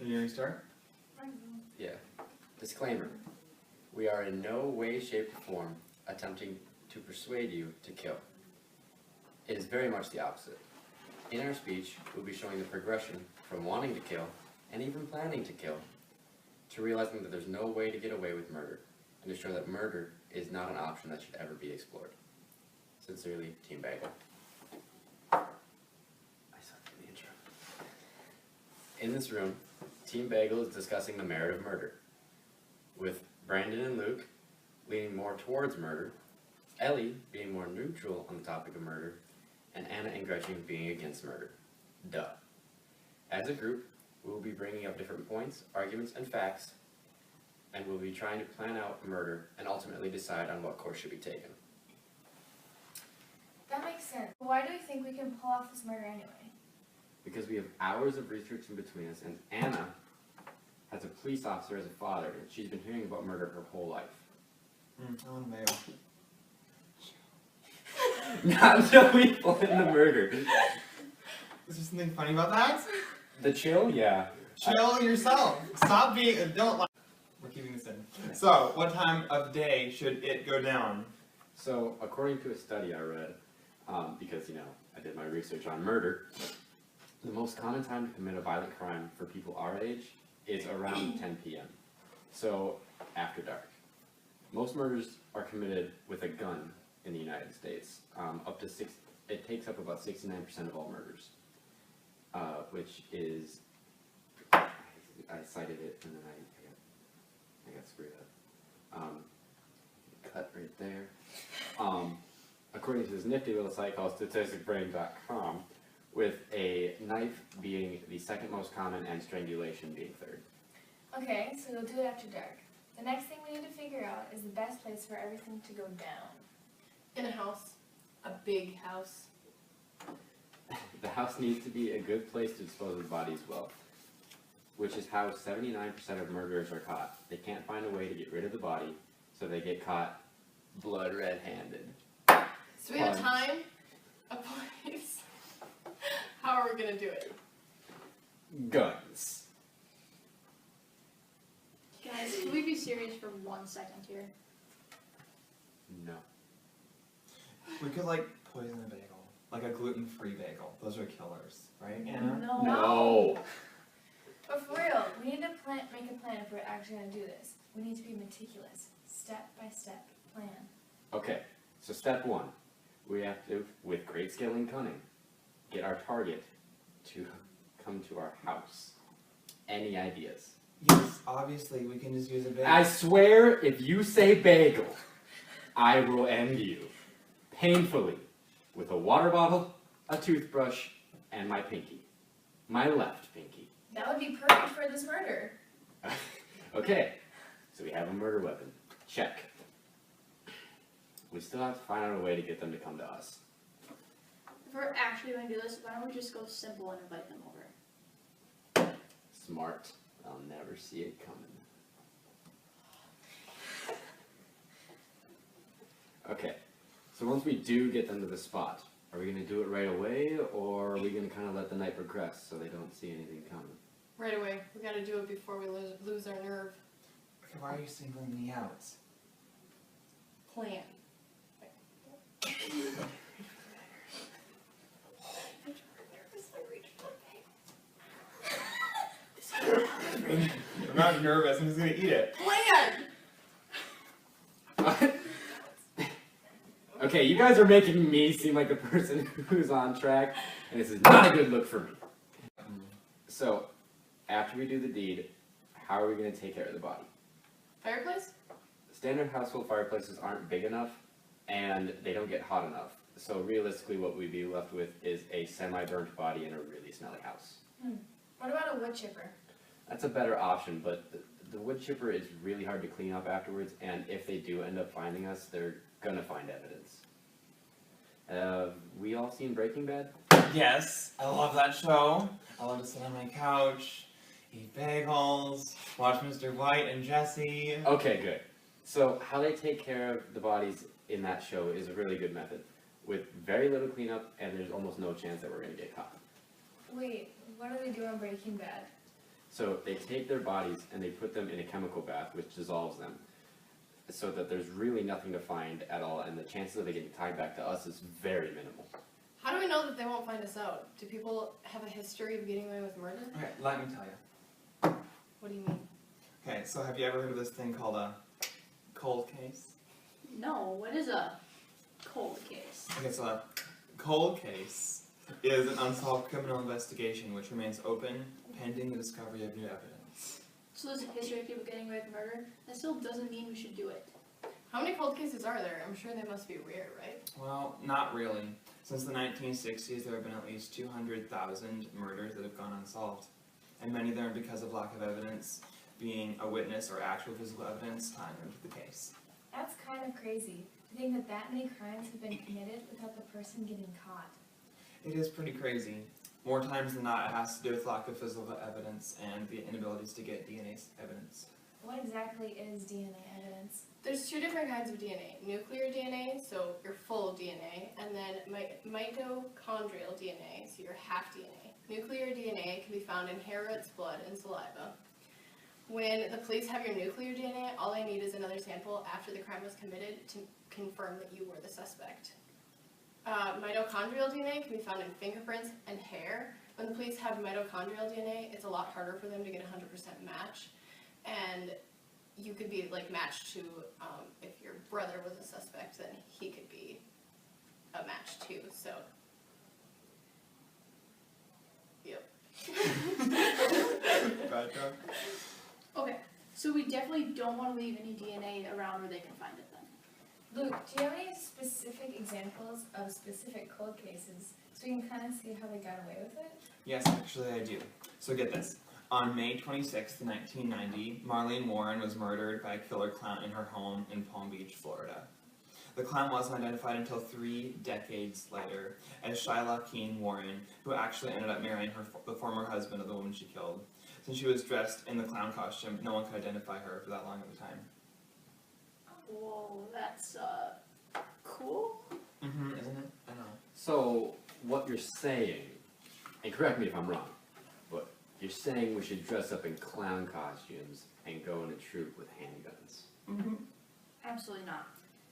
Are you going to start? Yeah. Disclaimer. We are in no way, shape, or form attempting to persuade you to kill. It is very much the opposite. In our speech, we'll be showing the progression from wanting to kill, and even planning to kill, to realizing that there's no way to get away with murder, and to show that murder is not an option that should ever be explored. Sincerely, Team Bagel. I sucked in the intro. In this room, Team Bagel is discussing the merit of murder, with Brandon and Luke leaning more towards murder, Ellie being more neutral on the topic of murder, and Anna and Gretchen being against murder. Duh. As a group, we will be bringing up different points, arguments, and facts, and we'll be trying to plan out murder and ultimately decide on what course should be taken. That makes sense. Why do you think we can pull off this murder anyway? Because we have hours of research in between us, and Anna has a police officer as a father, and she's been hearing about murder her whole life. I want mayo. Not until we plan the murder. Is there something funny about that? The chill? Yeah. Chill yourself. Stop being. Don't lie. We're keeping this in. So, what time of day should it go down? So, according to a study I read, because, I did my research on murder, the most common time to commit a violent crime for people our age is around 10 p.m. So, after dark. Most murders are committed with a gun in the United States. It takes up about 69% of all murders, which is, I cited it and then I got screwed up. Cut right there. According to this nifty little site called statisticbrain.com, with a knife being the second most common and strangulation being third. Okay, so you'll do it after dark. The next thing we need to figure out is the best place for everything to go down. In a house. A big house. The house needs to be a good place to dispose of bodies well, which is how 79% of murderers are caught. They can't find a way to get rid of the body, so they get caught blood red-handed. So we have time, a place. How are we going to do it? Guns. Guys, can we be serious for 1 second here? No. We could, poison a bagel. Like a gluten-free bagel. Those are killers, right, Anna? No. But for real, we need to make a plan if we're actually going to do this. We need to be meticulous, step-by-step plan. Okay, so step one. We have to, with great skill and cunning, get our target to come to our house. Any ideas? Yes, obviously, we can just use a bagel. I swear, if you say bagel, I will end you. Painfully. With a water bottle, a toothbrush, and my pinky. My left pinky. That would be perfect for this murder. Okay, so we have a murder weapon. Check. We still have to find out a way to get them to come to us. If we're actually going to do this, why don't we just go simple and invite them over? Smart. I'll never see it coming. Okay, so once we do get them to the spot, are we going to do it right away, or are we going to kind of let the night progress so they don't see anything coming? Right away. We got to do it before we lose our nerve. Okay, why are you singling me out? Plan. I'm not nervous, I'm just gonna eat it. Plan! Okay, you guys are making me seem like the person who's on track, and this is not a good look for me. So, after we do the deed, how are we going to take care of the body? Fireplace? Standard household fireplaces aren't big enough, and they don't get hot enough. So realistically, what we'd be left with is a semi-burnt body in a really smelly house. What about a wood chipper? That's a better option, but the wood chipper is really hard to clean up afterwards, and if they do end up finding us, they're gonna find evidence. We all seen Breaking Bad? Yes, I love that show. I love to sit on my couch, eat bagels, watch Mr. White and Jesse. Okay, good. So how they take care of the bodies in that show is a really good method, with very little cleanup, and there's almost no chance that we're gonna get caught. Wait, what do they do on Breaking Bad? So they take their bodies and they put them in a chemical bath, which dissolves them, so that there's really nothing to find at all, and the chances of it getting tied back to us is very minimal. How do we know that they won't find us out? Do people have a history of getting away with murder? Okay, let me tell you. What do you mean? Okay, so have you ever heard of this thing called a cold case? No, what is a cold case? Okay, so a cold case is an unsolved criminal investigation which remains open pending the discovery of new evidence. So there's a history of people getting away with murder? That still doesn't mean we should do it. How many cold cases are there? I'm sure they must be rare, right? Well, not really. Since the 1960s, there have been at least 200,000 murders that have gone unsolved. And many of them are because of lack of evidence, being a witness or actual physical evidence tying them to the case. That's kind of crazy to think that that many crimes have been committed without the person getting caught. It is pretty crazy. More times than not, it has to do with lack of physical evidence and the inabilities to get DNA evidence. What exactly is DNA evidence? There's two different kinds of DNA. Nuclear DNA, so your full DNA, and then mitochondrial DNA, so your half DNA. Nuclear DNA can be found in hair roots, blood, and saliva. When the police have your nuclear DNA, all they need is another sample after the crime was committed to confirm that you were the suspect. Mitochondrial DNA can be found in fingerprints and hair. When the police have mitochondrial DNA, it's a lot harder for them to get a 100% match. And you could be like matched to, if your brother was a suspect, then he could be a match too, so. Yep. Bad job. Okay, so we definitely don't want to leave any DNA around where they can find it then. Luke, do you have any specific examples of specific cold cases so we can kind of see how they got away with it? Yes, actually I do. So get this. On May 26, 1990, Marlene Warren was murdered by a killer clown in her home in Palm Beach, Florida. The clown wasn't identified until 3 decades later as Shyla Keene Warren, who actually ended up marrying the former husband of the woman she killed. Since she was dressed in the clown costume, no one could identify her for that long of a time. Whoa, that's, cool. Mm-hmm, isn't it? I know. So, what you're saying, and correct me if I'm wrong, but you're saying we should dress up in clown costumes and go in a troop with handguns. Mm-hmm. Absolutely not.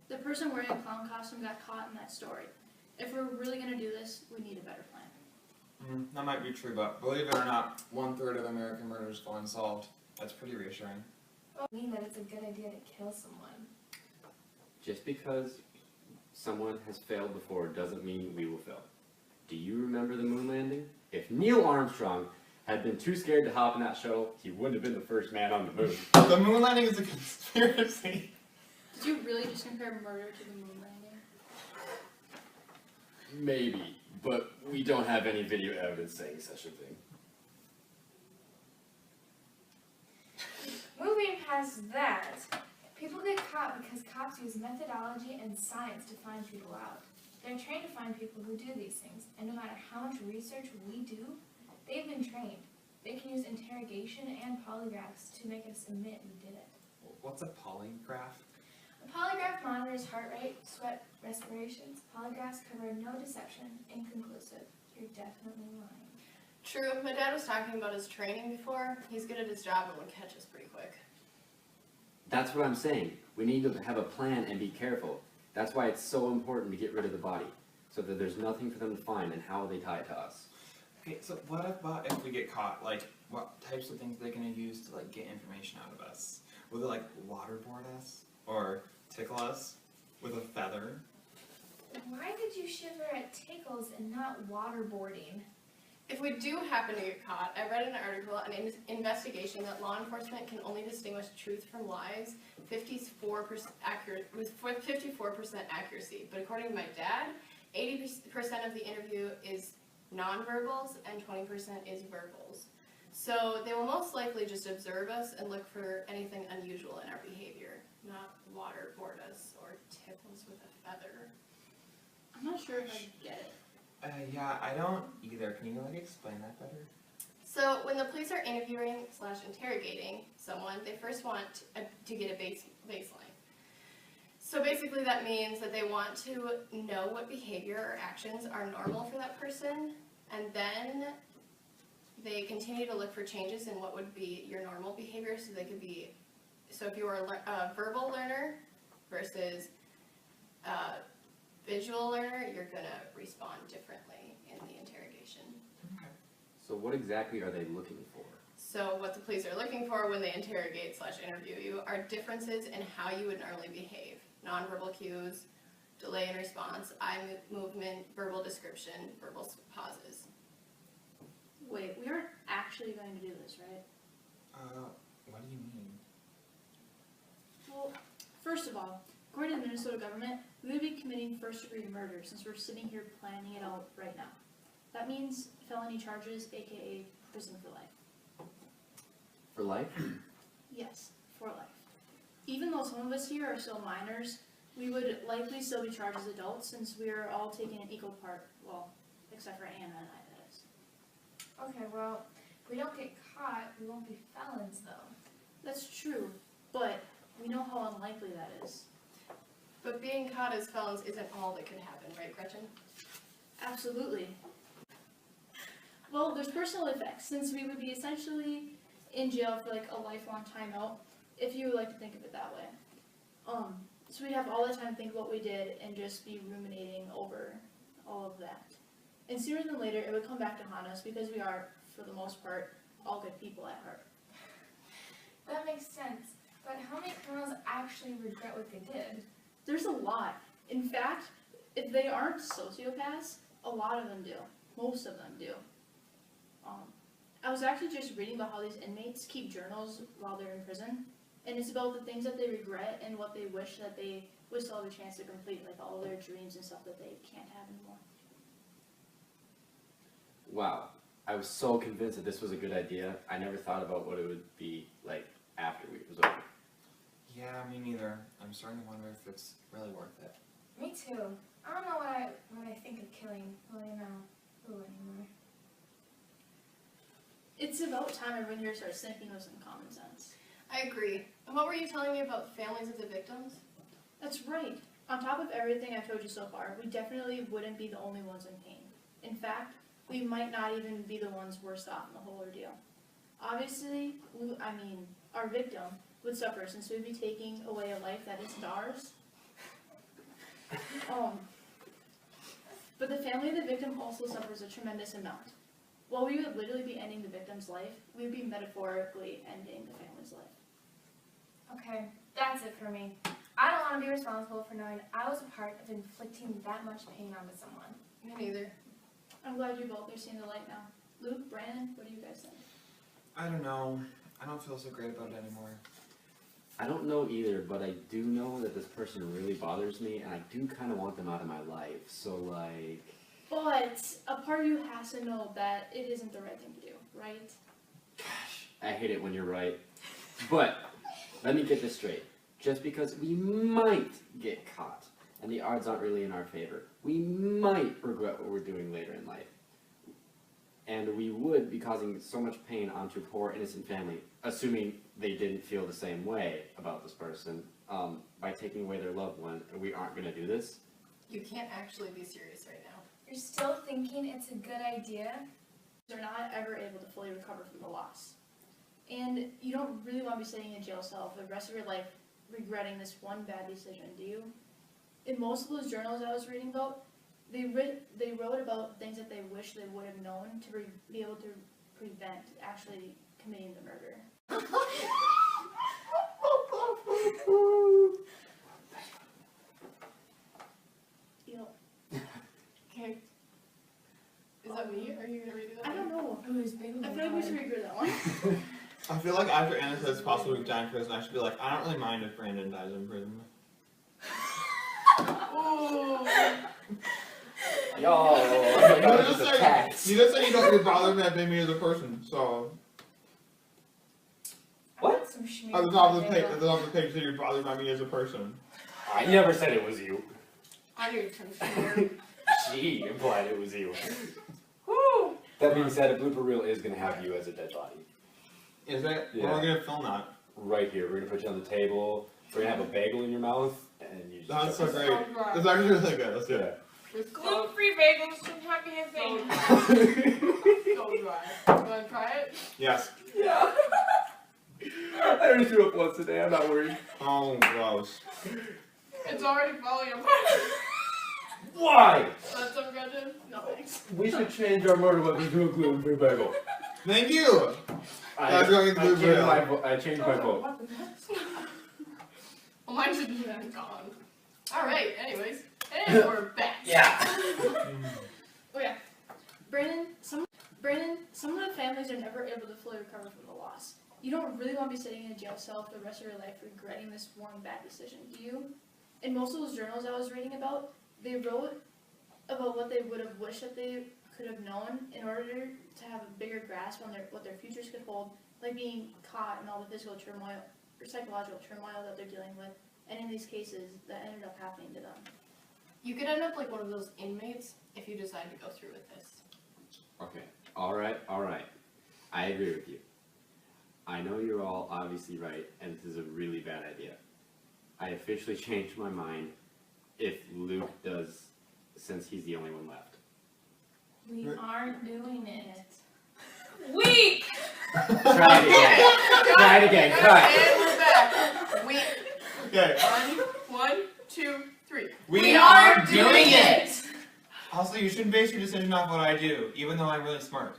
The person wearing a clown costume got caught in that story. If we're really gonna do this, we need a better plan. That might be true, but believe it or not, 1/3 of American murders go unsolved. That's pretty reassuring. Well, mean that it's a good idea to kill someone. Just because someone has failed before doesn't mean we will fail. Do you remember the moon landing? If Neil Armstrong had been too scared to hop in that shuttle, he wouldn't have been the first man on the moon. The moon landing is a conspiracy. Did you really just compare murder to the moon landing? Maybe, but we don't have any video evidence saying such a thing. Moving past that, people get caught because cops use methodology and science to find people out. They're trained to find people who do these things, and no matter how much research we do, they've been trained. They can use interrogation and polygraphs to make us admit we did it. What's a polygraph? A polygraph monitors heart rate, sweat, respirations. Polygraphs cover no deception, inconclusive. You're definitely lying. True, my dad was talking about his training before. He's good at his job and would catch us pretty quick. That's what I'm saying. We need to have a plan and be careful. That's why it's so important to get rid of the body, so that there's nothing for them to find and how they tie it to us. Okay, so what about if we get caught? Like, what types of things are they gonna use to like get information out of us? Will they like waterboard us or tickle us with a feather? Why did you shiver at tickles and not waterboarding? If we do happen to get caught, I read an article, an investigation that law enforcement can only distinguish truth from lies 54% with 54% accuracy. But according to my dad, 80% of the interview is nonverbals and 20% is verbals. So they will most likely just observe us and look for anything unusual in our behavior, not waterboard us or tickle us with a feather. I'm not sure if I get it. Yeah, I don't either. Can you like explain that better? So when the police are interrogating someone, they first want to get a baseline. So basically that means that they want to know what behavior or actions are normal for that person, and then they continue to look for changes in what would be your normal behavior, so they could be, so if you were a verbal learner versus a visual learner, you're gonna respond differently in the interrogation. So what exactly are they looking for? So what the police are looking for when they interrogate/interview you are differences in how you would normally behave. Nonverbal cues, delay in response, eye movement, verbal description, verbal pauses. Wait, we aren't actually going to do this, right? What do you mean? Well, first of all, according to the Minnesota government, we would be committing first-degree murder since we're sitting here planning it out right now. That means felony charges, aka prison for life. For life? Yes, for life. Even though some of us here are still minors, we would likely still be charged as adults since we are all taking an equal part, well, except for Anna and I, that is. Okay, well, if we don't get caught, we won't be felons though. That's true, but we know how unlikely that is. But being caught as felons isn't all that could happen, right, Gretchen? Absolutely. Well, there's personal effects, since we would be essentially in jail for like a lifelong timeout, if you would like to think of it that way. So we'd have all the time to think what we did and just be ruminating over all of that. And sooner than later, it would come back to haunt us because we are, for the most part, all good people at heart. That makes sense, but how many criminals actually regret what they did? There's a lot. In fact, if they aren't sociopaths, a lot of them do. Most of them do. I was actually just reading about how these inmates keep journals while they're in prison, and it's about the things that they regret and what they wish that they would still have a chance to complete, like all their dreams and stuff that they can't have anymore. Wow. I was so convinced that this was a good idea. I never thought about what it would be like after it was over. Yeah, me neither. I'm starting to wonder if it's really worth it. Me too. I don't know what I think of killing, well, anymore. It's about time everyone here starts thinking with some common sense. I agree. And what were you telling me about the families of the victims? That's right. On top of everything I've told you so far, we definitely wouldn't be the only ones in pain. In fact, we might not even be the ones worst off in the whole ordeal. Obviously, our victim would suffer since we'd be taking away a life that isn't ours. But the family of the victim also suffers a tremendous amount. While we would literally be ending the victim's life, we would be metaphorically ending the family's life. Okay, that's it for me. I don't want to be responsible for knowing I was a part of inflicting that much pain onto someone. Me neither. I'm glad you both are seeing the light now. Luke, Brandon, what do you guys think? I don't know. I don't feel so great about it anymore. I don't know either, but I do know that this person really bothers me, and I do kind of want them out of my life. So, like... But a part of you has to know that it isn't the right thing to do, right? Gosh, I hate it when you're right. But, let me get this straight. Just because we might get caught, and the odds aren't really in our favor, we might regret what we're doing later in life. And we would be causing so much pain onto a poor innocent family, assuming they didn't feel the same way about this person, by taking away their loved one, and we aren't going to do this. You can't actually be serious right now. You're still thinking it's a good idea? They're not ever able to fully recover from the loss. And you don't really want to be sitting in a jail cell for the rest of your life regretting this one bad decision, do you? In most of those journals I was reading about, they wrote about things that they wish they would have known to be able to prevent actually committing the murder. Okay. Is that me? Are you gonna redo that? I don't know. Who's baby? I feel like we should redo that one. I feel like after Anna says it's possible to die in prison, I should be like, I don't really mind if Brandon dies in prison. Yo, You just just attacked. said you don't bother me that made me as a person, so What? Some schmear at the top of the potato. page, at the top of the page, said you're bothered by me as a person. I never said it was you. I knew from She implied it was you. Woo! That being said, a blooper reel is going to have you as a dead body. Is it? Yeah. Where are we gonna film that? Right here. We're going to put you on the table. We're going to have a bagel in your mouth. And you just That's so choke. great. It's actually really good. Let's do Yeah. it. Just so, Gluten-free bagels should not be a thing. so dry. You wanna try it? Yes. Yeah. I already threw up once today, I'm not worried. Oh, gross. It's already falling apart. Why? Want some, Gretchen? No thanks. We should change our murder weapon to a gluten-free bagel. Thank you. That's going to gluten-free. I changed my vote. Well, mine should be gone. Alright, anyways. And we're back. Yeah. Oh yeah. Brandon, some of the families are never able to fully recover from the loss. You don't really want to be sitting in a jail cell for the rest of your life regretting this one bad decision, do you? In most of those journals I was reading about, they wrote about what they would have wished that they could have known in order to have a bigger grasp on what their futures could hold, like being caught in all the physical turmoil or psychological turmoil that they're dealing with, and in these cases that ended up happening to them. You could end up like one of those inmates if you decide to go through with this. Okay, alright. I agree with you. I know you're all obviously right, and this is a really bad idea. I officially changed my mind if Luke does, since he's the only one left. We aren't doing it. Weak! Try it again, cut! And we're back. We Okay. one, two, three. We are doing it! Also, you shouldn't base your decision off what I do, even though I'm really smart.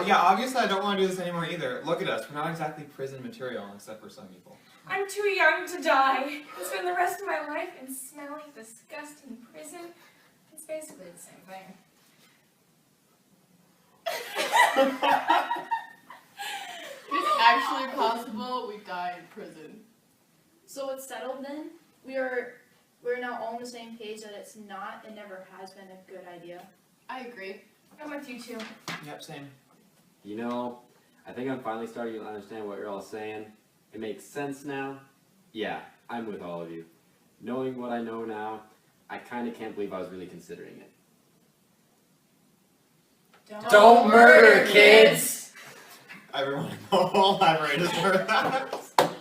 Yeah, obviously I don't want to do this anymore either. Look at us, we're not exactly prison material, except for some people. I'm too young to die. And spend the rest of my life in smelly, disgusting prison. It's basically the same thing. It's actually possible we die in prison. So it's settled then? We're now all on the same page that it's not and never has been a good idea. I agree. I'm with you too. Yep, same. You know, I think I'm finally starting to understand what you're all saying. It makes sense now. Yeah, I'm with all of you. Knowing what I know now, I kinda can't believe I was really considering it. Don't murder, kids! Everyone in the whole library just heard that. What's our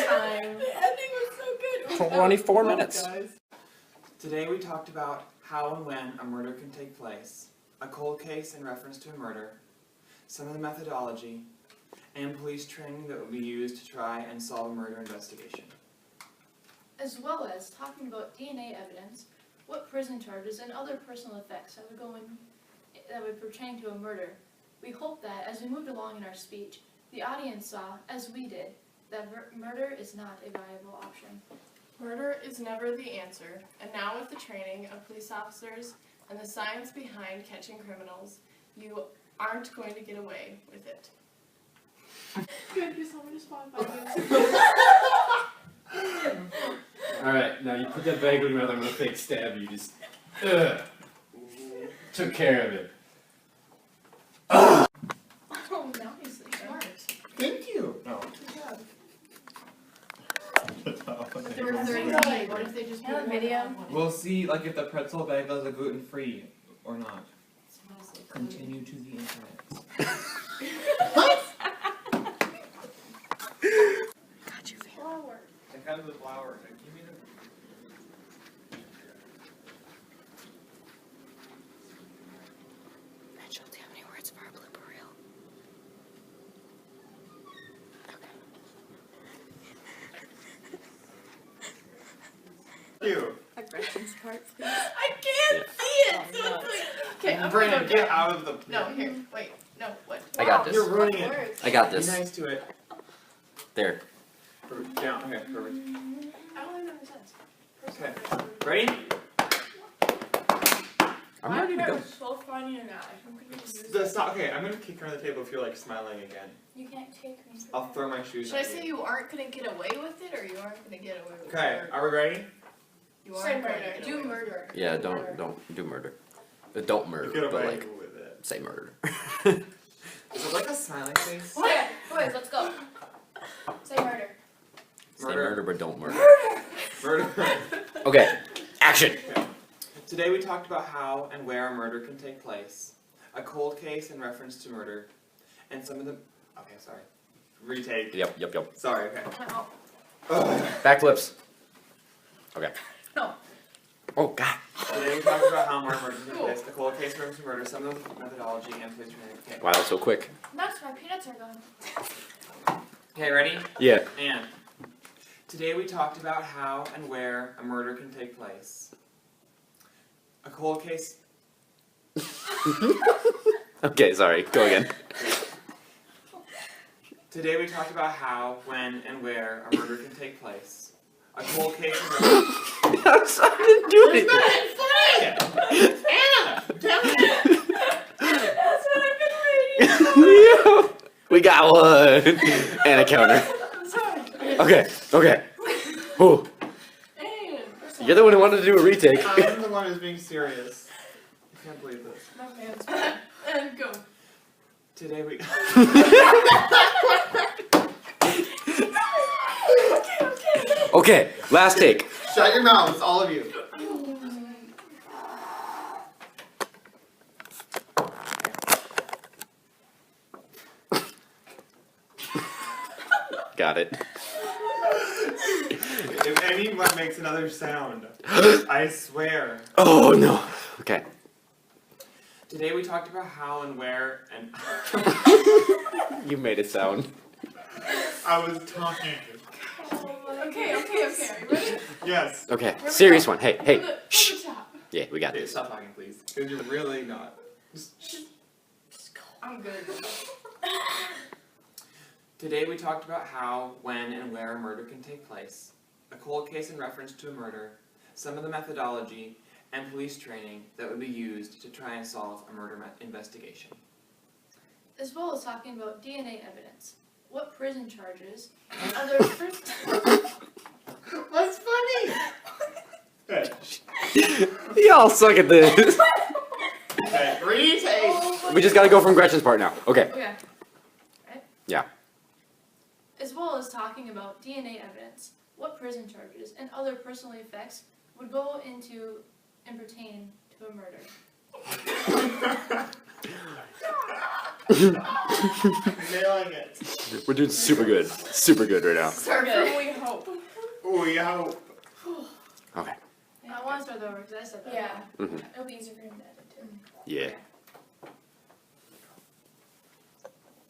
time? The ending was so good. 24 Well, minutes. guys. Today we talked about how and when a murder can take place, a cold case in reference to a murder, some of the methodology, and police training that will be used to try and solve a murder investigation. As well as talking about DNA evidence, what prison charges and other personal effects that would pertain to a murder. We hope that as we moved along in our speech, the audience saw, as we did, that murder is not a viable option. Murder is never the answer, and now with the training of police officers and the science behind catching criminals, you aren't going to get away with it. Good, you saw me respond by Alright, now you put that bagel in your mouth, I'm gonna fake stab you, just... Ugh. Took care of it. Oh, nicely smart. Thank you! No. There were 30. What if they just Yeah, put video. one on one? We'll see, like, if the pretzel bagel is gluten-free or not. Smells like gluten. Continue to the internet. Flower. Take out the flour. Give me the... Rachel, do you have any words for our blooper reel? You. A Gretchen's part, please. I can't see it! So it's like, okay, I'm Brandon, gonna get out of the... No, here, wait, no, what? I got this. You're ruining it. Words. I got Be this. nice to it. There. Perfect. Down. Okay, perfect. I don't even know what it says. Okay. Ready? I'm ready to go. so funny and I'm gonna use Stop. Okay, I'm gonna kick her on the table if you're like smiling again. You can't take me. I'll throw my shoes Should I at say you aren't gonna get away with it, or you aren't gonna get away with Okay, it? are we ready? You Say aren't gonna murder. get Do away with murder. Yeah, don't do murder. Don't murder, Get but away like, with it. say murder. Is it like a smiling face? Okay, boys, let's go. Say murder. Say murder, but don't murder. Murder. Okay, action! Today we talked about how and where a murder can take place, a cold case in reference to murder, and some of the... Okay, sorry. Retake. Yep. Sorry, okay. No. Ugh. Backflips. Okay. Oh God. Today we talked about how murder can take place, a cold case reference to murder, some of the methodology, and police training. Okay. Wow, that's so quick. Next, my peanuts are gone. Okay, ready? Yeah. And today we talked about how and where a murder can take place. A cold case. Okay, sorry. Go again. Today we talked about how, when, and where a murder can take place. A cold case. I didn't do anything. Anna, damn it! That's what I've been reading. We got one. And a counter. Sorry. Okay. Okay. Ooh. You're the one who wanted to do a retake. I'm the one who's being serious. I can't believe this. And go. Today we. Okay. Last take. Shut your mouths, all of you. Got it. If anyone makes another sound, I swear. Oh no. Okay. Today we talked about how and where and. You made it sound. I was talking. Okay. Are you ready? Yes. Okay. Serious one. Hey. Hey. From the Shh. top. Yeah, we got Okay, this. stop talking, please. Because you're really not. I'm good. Today we talked about how, when, and where a murder can take place, a cold case in reference to a murder, some of the methodology, and police training that would be used to try and solve a murder investigation. As well as talking about DNA evidence, what prison charges, and other What's funny? Okay, Y'all suck at this. retake! We just gotta go from Gretchen's part now. Okay. Okay. Right? Yeah. As well as talking about DNA evidence, what prison charges and other personal effects would go into and pertain to a murder. Nailing it. We're doing super good. Super good right now. Start from we hope. We hope. Okay. I want to start over because I said that. Yeah. Mhm. It'll be easier for him to edit too. Yeah.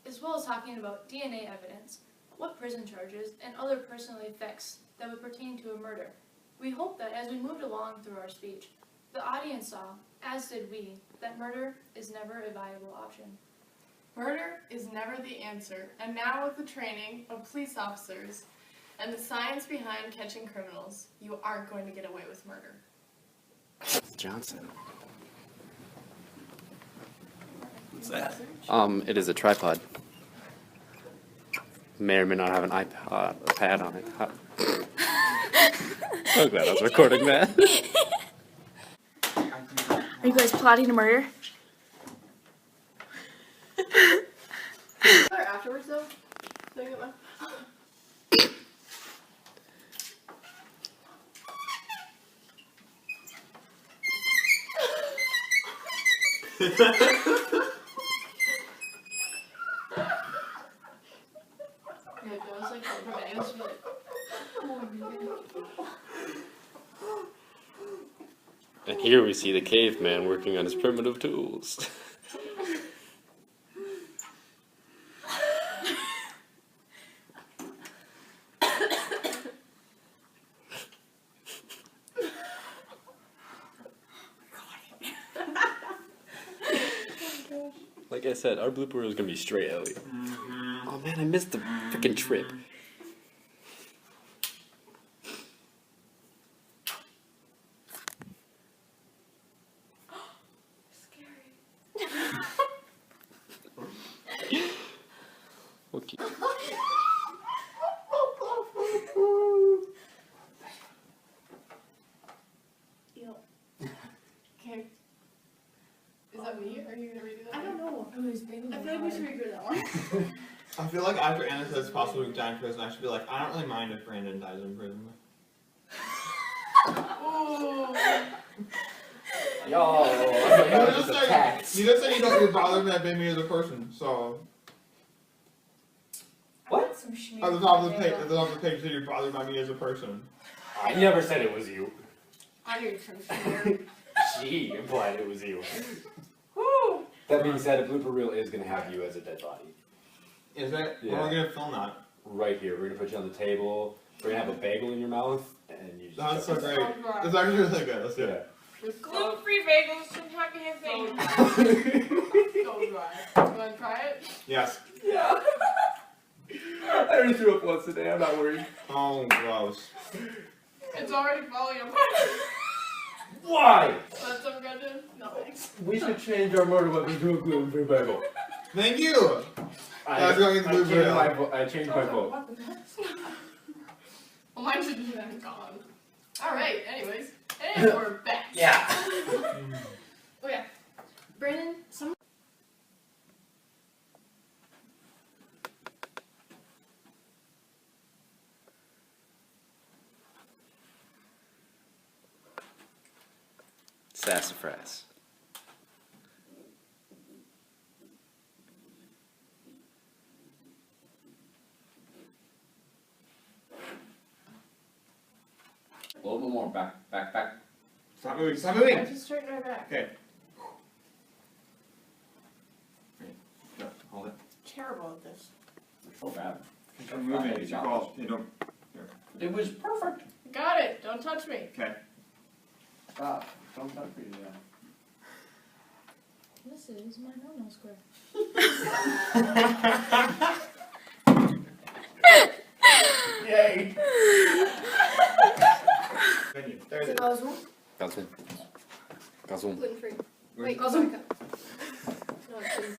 As well as talking about DNA evidence, what prison charges, and other personal effects that would pertain to a murder. We hope that as we moved along through our speech, the audience saw, as did we, that murder is never a viable option. Murder is never the answer, and now with the training of police officers and the science behind catching criminals, you aren't going to get away with murder. Johnson. What's that? It is a tripod. May or may not have an iPad or pad on it. So glad I was recording that. Are you guys plotting a murder? Or afterwards though? So I get my- Yeah, it goes like over videos, but And here we see the caveman working on his primitive tools. Like I said, our blooper is gonna be straight Ellie. Oh man, I missed the freaking trip. Okay. Okay. Is that me? Or are you gonna redo that? I don't know. Oh, he's big. I feel like we should redo that one. I feel like after Anna says possibly die in prison, I should be like, I don't really mind if Brandon dies in prison. Ooh. Yo, You just said you don't get bothered by me as a person, so. What? Some schmear. At the top of the page, you said you're bothered by me as a person. I never said it was you. I knew some shit. She implied it was you. Woo! That being said, a blooper reel is gonna have you as a dead body. Is it? Yeah. Well, we're gonna film that. Right here. We're gonna put you on the table. We're gonna have a bagel in your mouth, and you just. That's so great. So dry. It's actually really good. Let's do Yeah. it. Gluten-free bagels should not be a So thing. dry. So dry. You wanna try it? Yes. Yeah. I already threw up once today. I'm not worried. Oh, gross. It's already falling apart. Why? That's some good news? No thanks. We should change our murder weapon to a gluten-free bagel. Thank you. That's going in the blooper reel. I changed my vote. Well, mine's just gone. Alright, anyways. And we're back. Yeah. Okay. Brandon, some. Sassafras. A little bit more, back. Stop moving. Stop I moving. just straightened my back. Okay. Go. Hold it. Terrible at this. So bad. Keep moving. It's your fault. You don't. It was perfect. Got it. Don't touch me. Okay. Stop. Don't touch me again. This is my no-no square. Yay! Continue. There it Is is. it Gazoo? Gazum. Gazum. Gluten free. Where's- Wait, Gazoo. No, it's gluten